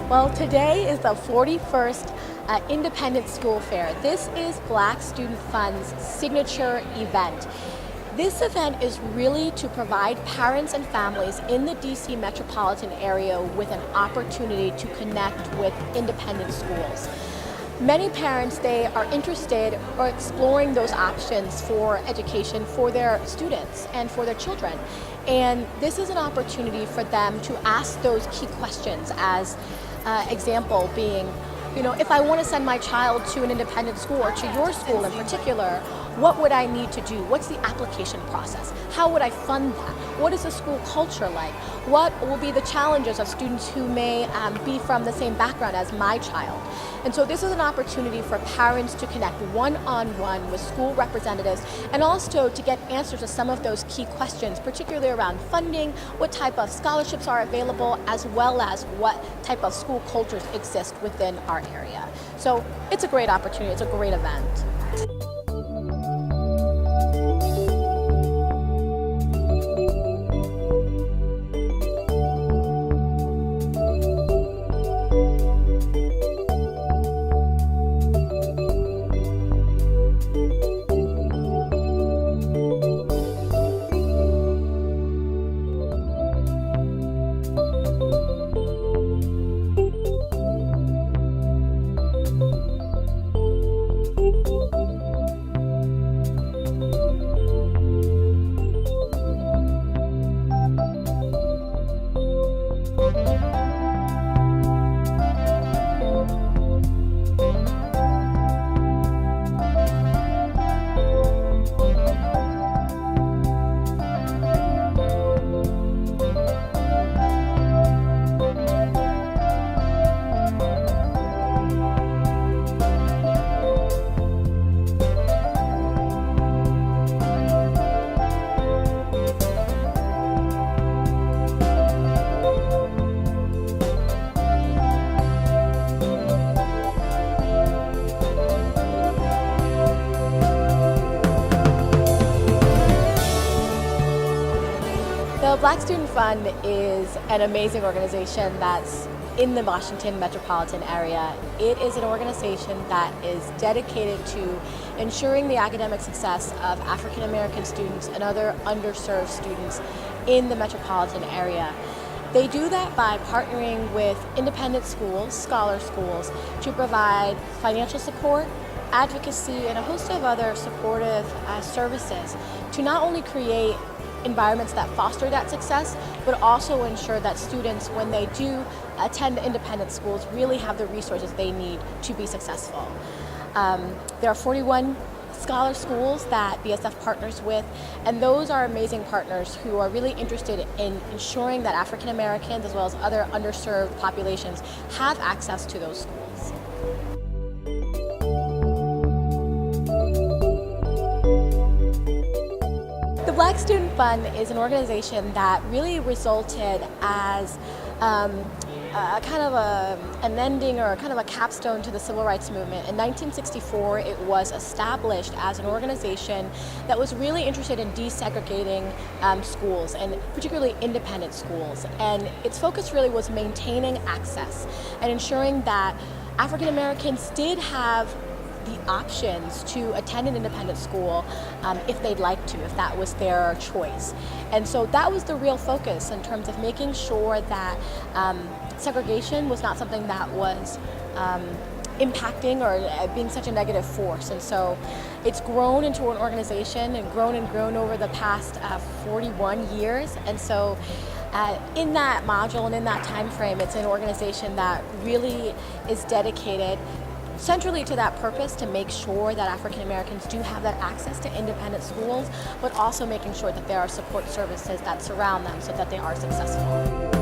Well, today is the 41st Independent School Fair. This is Black Student Fund's signature event. This event is really to provide parents and families in the DC metropolitan area with an opportunity to connect with independent schools. Many parents, they are interested or exploring those options for education for their students and for their children. And this is an opportunity for them to ask those key questions, as example being, if I want to send my child to an independent school or to your school in particular, what would I need to do? What's the application process? How would I fund that? What is the school culture like? What will be the challenges of students who may be from the same background as my child? And so this is an opportunity for parents to connect one-on-one with school representatives and also to get answers to some of those key questions, particularly around funding, what type of scholarships are available, as well as what type of school cultures exist within our area. So it's a great opportunity, it's a great event. The Black Student Fund is an amazing organization that's in the Washington metropolitan area. It is an organization that is dedicated to ensuring the academic success of African American students and other underserved students in the metropolitan area. They do that by partnering with independent schools, scholar schools, to provide financial support, advocacy, and a host of other supportive services to not only create environments that foster that success, but also ensure that students, when they do attend independent schools, really have the resources they need to be successful. There are 41 scholar schools that BSF partners with, and those are amazing partners who are really interested in ensuring that African Americans, as well as other underserved populations, have access to those schools. The Black Student Fund is an organization that really resulted as kind of an ending or kind of a capstone to the civil rights movement. In 1964, it was established as an organization that was really interested in desegregating schools, and particularly independent schools. And its focus really was maintaining access and ensuring that African Americans did have the options to attend an independent school if they'd like to, if that was their choice. And so that was the real focus in terms of making sure that segregation was not something that was impacting or being such a negative force. And so it's grown into an organization and grown over the past 41 years. And so in that module and in that time frame, it's an organization that really is dedicated centrally to that purpose, to make sure that African Americans do have that access to independent schools, but also making sure that there are support services that surround them so that they are successful.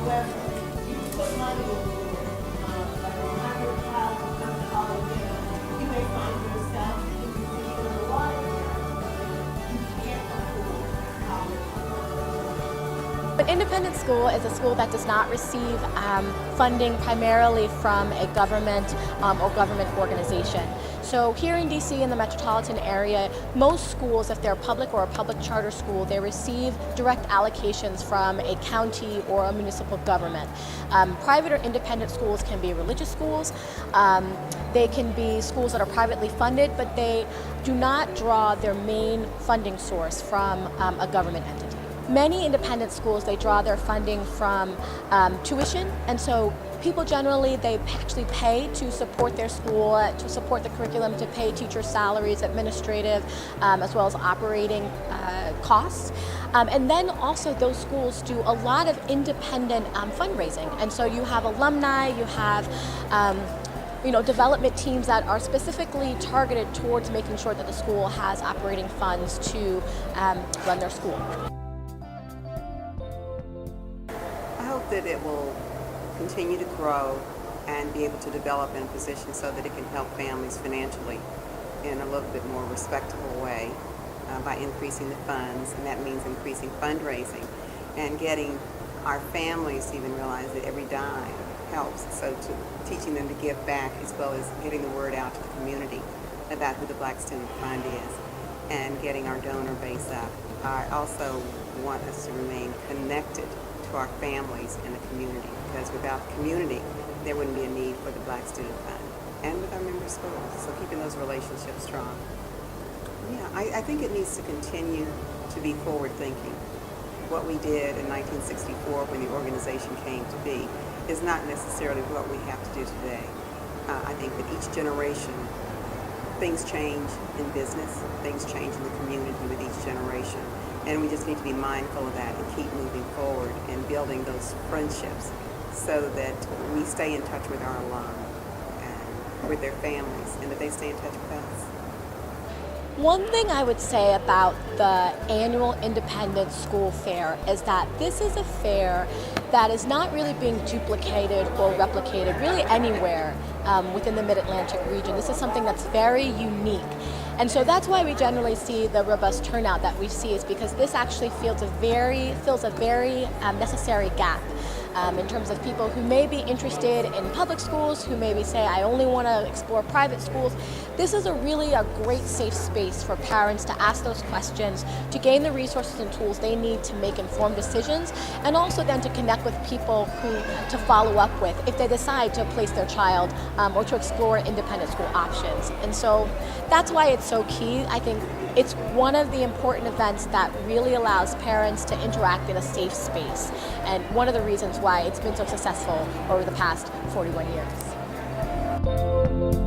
where you put money like $100,000 to college, you may find yourself in the water. You can't afford college. An independent school is a school that does not receive funding primarily from a government or government organization. So here in DC in the metropolitan area, most schools, if they're public or a public charter school, they receive direct allocations from a county or a municipal government. Private or independent schools can be religious schools. They can be schools that are privately funded, but they do not draw their main funding source from a government entity. Many independent schools, they draw their funding from tuition, and so people generally, they actually pay to support their school, to support the curriculum, to pay teacher salaries, administrative, as well as operating costs. And then also those schools do a lot of independent fundraising, and so you have alumni, you have development teams that are specifically targeted towards making sure that the school has operating funds to run their school. I hope that it will continue to grow and be able to develop in a position so that it can help families financially in a little bit more respectable way by increasing the funds, and that means increasing fundraising and getting our families to even realize that every dime helps, so to teaching them to give back as well as getting the word out to the community about who the Black Student Fund is and getting our donor base up. I also want us to remain connected to our families and the community, because without the community there wouldn't be a need for the Black Student Fund, and with our member schools, so keeping those relationships strong. Yeah, I think it needs to continue to be forward thinking. What we did in 1964 when the organization came to be is not necessarily what we have to do today. I think that each generation, things change in business, things change in the community with each generation. And we just need to be mindful of that and keep moving forward and building those friendships so that we stay in touch with our alum and with their families, and that they stay in touch with us. One thing I would say about the annual Independent School Fair is that this is a fair that is not really being duplicated or replicated really anywhere within the Mid-Atlantic region. This is something that's very unique. And so that's why we generally see the robust turnout that we see, is because this actually fills a very necessary gap in terms of people who may be interested in public schools, who maybe say, I only want to explore private schools. This is really a great safe space for parents to ask those questions, to gain the resources and tools they need to make informed decisions, and also then to connect with people to follow up with if they decide to place their child or to explore independent school options. And so that's why it's so key. I think it's one of the important events that really allows parents to interact in a safe space, and one of the reasons why it's been so successful over the past 41 years.